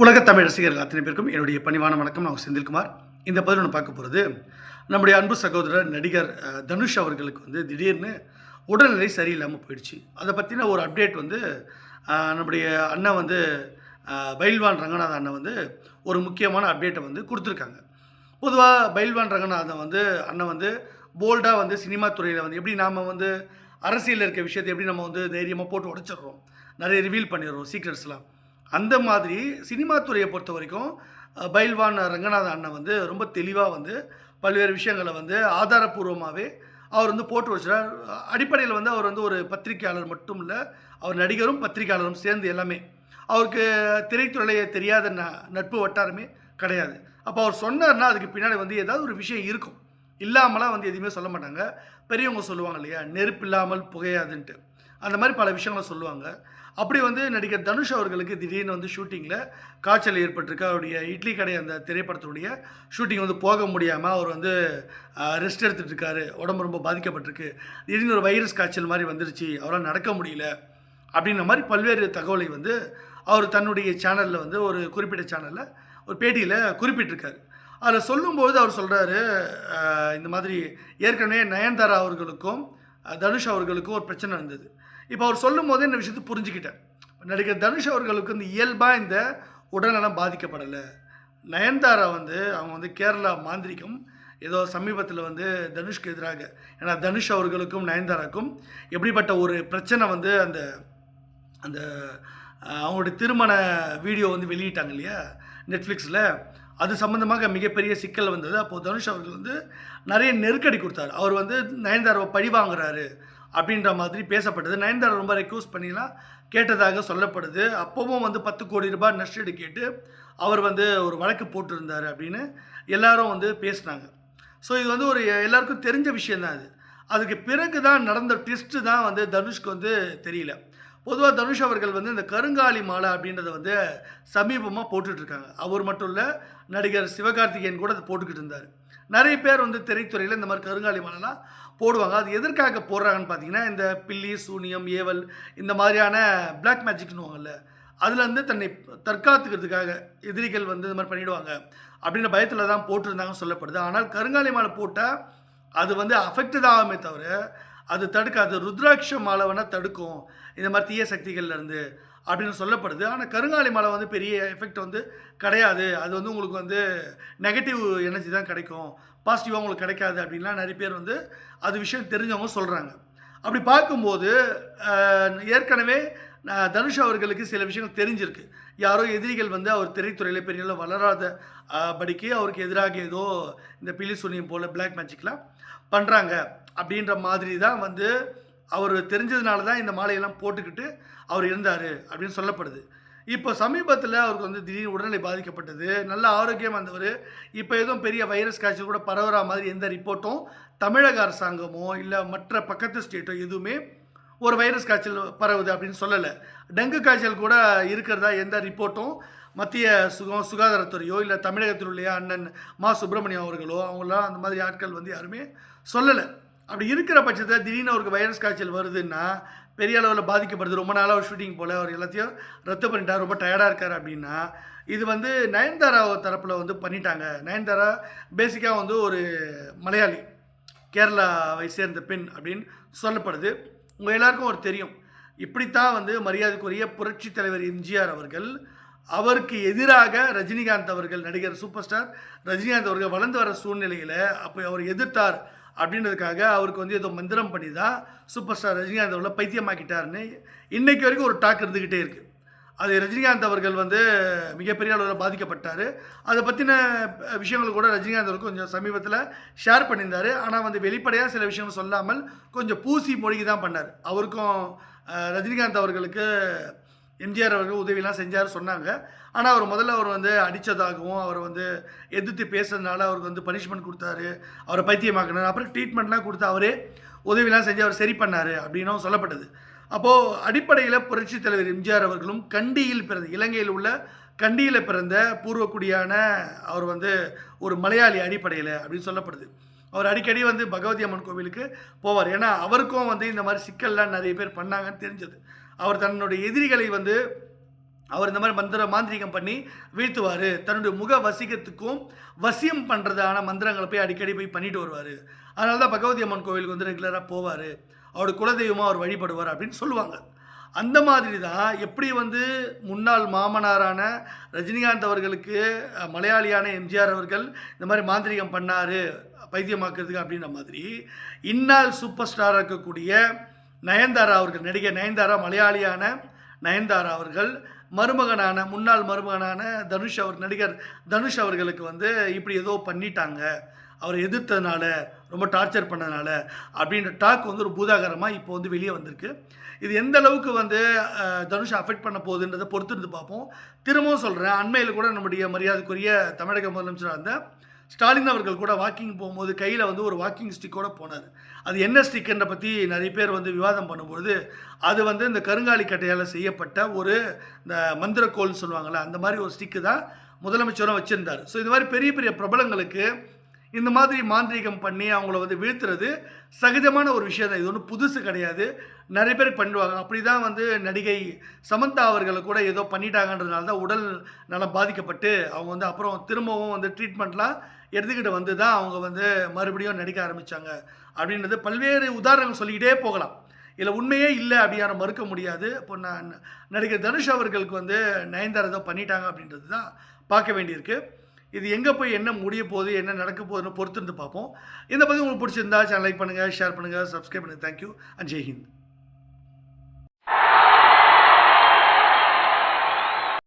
உலக தமிழ் ரசிகர்கள் அத்தனை பேருக்கும் என்னுடைய பணிவான வணக்கம். நான் செந்தில்குமார். இந்த பதில் நான் பார்க்க போகிறது, நம்முடைய அன்பு சகோதரர் நடிகர் தனுஷ் அவர்களுக்கு திடீர்னு உடல்நிலை சரியில்லாமல் போயிடுச்சு. அதை பற்றின ஒரு அப்டேட் நம்முடைய அண்ணன் பைல்வான் ரங்கநாதன் அண்ணன் ஒரு முக்கியமான அப்டேட்டை கொடுத்துருக்காங்க. பொதுவாக பைல்வான் ரங்கநாதன் அண்ணன் போல்டாக சினிமா துறையில் எப்படி நாம் அரசியலில் இருக்க விஷயத்தை எப்படி நம்ம தைரியமாக போட்டு உடைச்சிடுறோம், நிறைய ரிவீல் பண்ணிடுறோம் சீக்ரெட்ஸ்லாம். அந்த மாதிரி சினிமா துறையை பொறுத்த வரைக்கும் பைல்வான் ரங்கநாதன் அண்ணன் ரொம்ப தெளிவாக பல்வேறு விஷயங்களை ஆதாரப்பூர்வமாகவே அவர் போட்டு வச்சுறார். அடிப்படையில் அவர் ஒரு பத்திரிகையாளர் மட்டும் இல்லை, அவர் நடிகரும் பத்திரிகையாளரும் சேர்ந்து எல்லாமே. அவருக்கு திரைத்துறையிலேயே தெரியாத நட்பு வட்டாரமே கிடையாது. அப்போ அவர் சொன்னார்னா அதுக்கு பின்னாடி ஏதாவது ஒரு விஷயம் இருக்கும். இல்லாமலாம் எதுவுமே சொல்ல மாட்டாங்க. பெரியவங்க சொல்லுவாங்க இல்லையா, நெருப்பு இல்லாமல் புகையாதுன்ட்டு. அந்த மாதிரி பல விஷயங்களை சொல்லுவாங்க. அப்படி நடிகர் தனுஷ் அவர்களுக்கு திடீர்னு ஷூட்டிங்கில் காய்ச்சல் ஏற்பட்டிருக்கு. அவருடைய இட்லி கடை அந்த திரைப்படத்தினுடைய ஷூட்டிங் போக முடியாமல் அவர் ரெஸ்ட் எடுத்துகிட்டு இருக்காரு. உடம்பு ரொம்ப பாதிக்கப்பட்டிருக்கு. திடீர்னு ஒரு வைரஸ் காய்ச்சல் மாதிரி வந்துருச்சு, அவரால் நடக்க முடியல அப்படின்ற மாதிரி பல்வேறு தகவலை அவர் தன்னுடைய சேனலில் ஒரு குறிப்பிட்ட சேனலில் ஒரு பேட்டியில் குறிப்பிட்டிருக்காரு. அதில் சொல்லும்போது அவர் சொல்கிறாரு, இந்த மாதிரி ஏற்கனவே நயன்தாரா அவர்களுக்கும் தனுஷ் அவர்களுக்கும் ஒரு பிரச்சனை இருந்தது. இப்போ அவர் சொல்லும் போதே இந்த விஷயத்தை புரிஞ்சுக்கிட்டேன். நடிகர் தனுஷ் அவர்களுக்கு இயல்பாக இந்த உடல்நலம் பாதிக்கப்படலை. நயன்தாரா அவங்க கேரளா மாந்திரிகம் ஏதோ சமீபத்தில் தனுஷ்க்கு எதிராக, ஏன்னா தனுஷ் அவர்களுக்கும் நயன்தாராக்கும் எப்படிப்பட்ட ஒரு பிரச்சனை அந்த அந்த அவங்களுடைய திருமண வீடியோ வெளியிட்டாங்க இல்லையா நெட்ஃப்ளிக்ஸில், அது சம்மந்தமாக மிகப்பெரிய சிக்கல் வந்தது. அப்போது தனுஷ் அவர்கள் நிறைய நெருக்கடி கொடுத்தார். அவர் நயன்தாராவை பழி வாங்குறாரு அப்படின்ற மாதிரி பேசப்பட்டது. நயன்தாரா ரொம்ப ரெக்யூஸ் பண்ணிலாம் கேட்டதாக சொல்லப்படுது. அப்போவும் 10 கோடி ரூபாய் நஷ்டீடு கேட்டு அவர் ஒரு வழக்கு போட்டிருந்தார் அப்படின்னு எல்லாரும் பேசினாங்க. ஸோ இது ஒரு எல்லாருக்கும் தெரிஞ்ச விஷயந்தான். அதுக்கு பிறகு தான் நடந்த ட்விஸ்ட்டு தான் தனுஷ்க்கு தெரியல. பொதுவாக தனுஷ் அவர்கள் இந்த கருங்காலி மாலை அப்படின்றத சமீபமாக போட்டுட்ருக்காங்க. அவர் மட்டும் இல்லை, நடிகர் சிவகார்த்திகேயன் கூட அதை போட்டுக்கிட்டு இருந்தார். நிறைய பேர் திரைத்துறையில் இந்த மாதிரி கருங்காலி மாலைலாம் போடுவாங்க. அது எதற்காக போடுறாங்கன்னு பார்த்தீங்கன்னா, இந்த பில்லி சூனியம் ஏவல் இந்த மாதிரியான பிளாக் மேஜிக்னுவாங்கல்ல, அதில் தன்னை தற்காத்துக்கிறதுக்காக எதிரிகள் இந்த மாதிரி பண்ணிவிடுவாங்க அப்படின்ற பயத்தில் தான் போட்டிருந்தாங்கன்னு சொல்லப்படுது. ஆனால் கருங்காலி மாலை போட்டால் அது அஃபெக்ட் தான் ஆகுமே தவிர அது தடுக்காது. ருத்ராட்ச மாலை வேணால் தடுக்கும் இந்த மாதிரி தீய சக்திகள்லேருந்து அப்படின்னு சொல்லப்படுது. ஆனால் கருங்காலி மாலை பெரிய எஃபெக்ட் கிடையாது. அது உங்களுக்கு நெகட்டிவ் எனர்ஜி தான் கிடைக்கும், பாசிட்டிவாக உங்களுக்கு கிடைக்காது அப்படின்லாம் நிறைய பேர் அது விஷயம் தெரிஞ்சவங்க சொல்கிறாங்க. அப்படி பார்க்கும்போது ஏற்கனவே தனுஷ் அவர்களுக்கு சில விஷயங்கள் தெரிஞ்சிருக்கு. யாரோ எதிரிகள் அவர் திரைத்துறையில் பெரிய வளராத படிக்கு அவருக்கு எதிராக ஏதோ இந்த பில்லி சூனியம் போல் பிளாக் மேஜிக்லாம் பண்ணுறாங்க அப்படின்ற மாதிரி தான் அவர் தெரிஞ்சதுனால தான் இந்த மாலையெல்லாம் போட்டுக்கிட்டு அவர் இருந்தார் அப்படின்னு சொல்லப்படுது. இப்போ சமீபத்தில் அவருக்கு திடீர்னு உடல்நிலை பாதிக்கப்பட்டது. நல்ல ஆரோக்கியம் வந்தவர். இப்போ எதுவும் பெரிய வைரஸ் காய்ச்சல் கூட பரவுற மாதிரி எந்த ரிப்போர்ட்டும் தமிழக அரசாங்கமோ இல்லை மற்ற பக்கத்து ஸ்டேட்டோ எதுவுமே ஒரு வைரஸ் காய்ச்சல் பரவுது அப்படின்னு சொல்லலை. டெங்கு காய்ச்சல் கூட இருக்கிறதா எந்த ரிப்போர்ட்டும் மத்திய சுகாதாரத்துறையோ இல்லை தமிழகத்தில் உள்ள அண்ணன் மா சுப்பிரமணியம் அவர்களோ அவங்களாம் அந்த மாதிரி ஆட்கள் யாருமே சொல்லலை. அப்படி இருக்கிற பட்சத்தில் திடீர்னு அவருக்கு வைரஸ் காய்ச்சல் வருதுன்னா பெரிய அளவில் பாதிக்கப்படுது. ரொம்ப நாளாக ஒரு ஷூட்டிங் போல் அவர் எல்லாத்தையும் ரத்து பண்ணிட்டார், ரொம்ப டயர்டாக இருக்கார் அப்படின்னா இது நயன்தாரா தரப்பில் பண்ணிட்டாங்க. நயன்தாரா பேசிக்காக ஒரு மலையாளி, கேரளாவை சேர்ந்த பெண் அப்படின்னு சொல்லப்படுது. உங்கள் எல்லாருக்கும் ஒரு தெரியும், இப்படித்தான் மரியாதைக்குரிய புரட்சி தலைவர் எம்ஜிஆர் அவர்கள் அவருக்கு எதிராக ரஜினிகாந்த் அவர்கள், நடிகர் சூப்பர் ஸ்டார் ரஜினிகாந்த் அவர்கள் வளர்ந்து வர சூழ்நிலையில் அப்போ அவர் எதிர்த்தார் அப்படின்றதுக்காக அவருக்கு ஏதோ மந்திரம் பண்ணி தான் சூப்பர் ஸ்டார் ரஜினிகாந்த் அவர்களை பைத்தியமாக்கிட்டார்னு இன்றைக்கு வரைக்கும் ஒரு டாக் இருந்துக்கிட்டே இருக்குது. அது ரஜினிகாந்த் அவர்கள் மிகப்பெரிய அளவில் பாதிக்கப்பட்டார். அதை பற்றின விஷயங்கள் கூட ரஜினிகாந்த் அவர்கள் கொஞ்சம் சமீபத்தில் ஷேர் பண்ணியிருந்தார். ஆனால் வெளிப்படையாக சில விஷயங்கள் சொல்லாமல் கொஞ்சம் பூசி மொழிகி தான் பண்ணார். அவருக்கும் ரஜினிகாந்த் அவர்களுக்கு எம்ஜிஆர் அவர்கள் உதவிலாம் செஞ்சார் சொன்னாங்க. ஆனால் அவர் முதல்ல அவர் அடித்ததாகவும் அவர் எதிர்த்து பேசுறதுனால அவருக்கு பனிஷ்மெண்ட் கொடுத்தாரு, அவரை பைத்தியமாக்கினார். அப்புறம் ட்ரீட்மெண்ட்லாம் கொடுத்து அவரே உதவிலாம் செஞ்சு அவர் சரி பண்ணார் அப்படின்னும் சொல்லப்பட்டது. அப்போது அடிப்படையில் புரட்சி தலைவர் எம்ஜிஆர் அவர்களும் கண்டியில் பிறந்த, இலங்கையில் உள்ள கண்டியில் பிறந்த பூர்வக்குடியான அவர் ஒரு மலையாளி அடிப்படையில் அப்படின்னு சொல்லப்படுது. அவர் அடிக்கடி பகவதி அம்மன் கோவிலுக்கு போவார். ஏன்னா அவருக்கும் இந்த மாதிரி சிக்கல்லாம் நிறைய பேர் பண்ணாங்கன்னு தெரிஞ்சது. அவர் தன்னுடைய எதிரிகளை அவர் இந்த மாதிரி மாந்திரீகம் பண்ணி வீழ்த்துவார். தன்னுடைய முக வசிக்கத்துக்கும் வசியம் பண்ணுறதான மந்திரங்களை போய் அடிக்கடி போய் பண்ணிட்டு வருவார். அதனால தான் பகவதி அம்மன் கோவிலுக்கு வந்து ரெகுலராக போவார். அவருடைய குலதெய்வமாக அவர் வழிபடுவார் அப்படின்னு சொல்லுவாங்க. அந்த மாதிரி தான் எப்படி வந்து முன்னாள் மாமனாரான ரஜினிகாந்த் அவர்களுக்கு மலையாளியான எம்ஜிஆர் அவர்கள் இந்த மாதிரி மாந்திரீகம் பண்ணார் பைத்தியமாக்குறதுக்கு அப்படின்ற மாதிரி, இந்நாள் சூப்பர் ஸ்டாராக இருக்கக்கூடிய நயன்தாரா அவர்கள், நடிகை நயன்தாரா, மலையாளியான நயன்தாரா அவர்கள் மருமகனான முன்னாள் மருமகனான நடிகர் தனுஷ் அவர்களுக்கு வந்து இப்படி ஏதோ பண்ணிட்டாங்க, அவரை எதிர்த்ததுனால, ரொம்ப டார்ச்சர் பண்ணதுனால அப்படின்ற டாக் வந்து ஒரு பூதாகரமாக இப்போ வந்து வெளியே வந்திருக்கு. இது எந்த அளவுக்கு வந்து தனுஷை அஃபெக்ட் பண்ண போகுதுன்றதை பொறுத்திருந்து பார்ப்போம். திரும்பவும் சொல்கிறேன், அண்மையில் கூட நம்முடைய மரியாதைக்குரிய தமிழக முதலமைச்சராக இருந்த ஸ்டாலின் அவர்கள் கூட வாக்கிங் போகும்போது கையில் வந்து ஒரு வாக்கிங் ஸ்டிக்கோடு போனார். அது என்ன ஸ்டிக்குன்ற பற்றி நிறைய பேர் வந்து விவாதம் பண்ணும்பொழுது, அது வந்து இந்த கருங்காலி கட்டையால் செய்யப்பட்ட ஒரு இந்த மந்திரக்கோள்னு சொல்லுவாங்கள்ல, அந்த மாதிரி ஒரு ஸ்டிக்கு தான் முதலமைச்சரும் வச்சுருந்தார். ஸோ இது மாதிரி பெரிய பெரிய பிரபலங்களுக்கு இந்த மாதிரி மாந்திரீகம் பண்ணி அவங்கள வந்து வீழ்த்துறது சகஜமான ஒரு விஷயம் தான். இது ஒன்றும் புதுசு கிடையாது, நிறைய பேர் பண்ணுவாங்க. அப்படி தான் வந்து நடிகை சமந்தா அவர்களை கூட ஏதோ பண்ணிட்டாங்கன்றதுனால தான் உடல் நலம் பாதிக்கப்பட்டு அவங்க வந்து அப்புறம் திரும்பவும் வந்து ட்ரீட்மெண்ட்லாம் எடுத்துக்கிட்டு வந்து தான் அவங்க வந்து மறுபடியும் நடிக்க ஆரம்பித்தாங்க அப்படின்றது பல்வேறு உதாரணங்கள் சொல்லிக்கிட்டே போகலாம். இதில் உண்மையே இல்லை அப்படி யாரும் மறுக்க முடியாது. இப்போ நடிகர் தனுஷ் அவர்களுக்கு வந்து நயன்தாரா ஏதோ பண்ணிட்டாங்க அப்படின்றது தான் பார்க்க வேண்டியிருக்கு. இது எங்கே போய் என்ன முடிய போகுது, என்ன நடக்க போகுதுன்னு பொறுத்திருந்து பார்ப்போம். இந்த பதிவு உங்களுக்கு பிடிச்சிருந்தா சேனல் லைக் பண்ணுங்கள், ஷேர் பண்ணுங்கள், சப்ஸ்கிரைப் பண்ணுங்கள். Thank you and Jai Hind.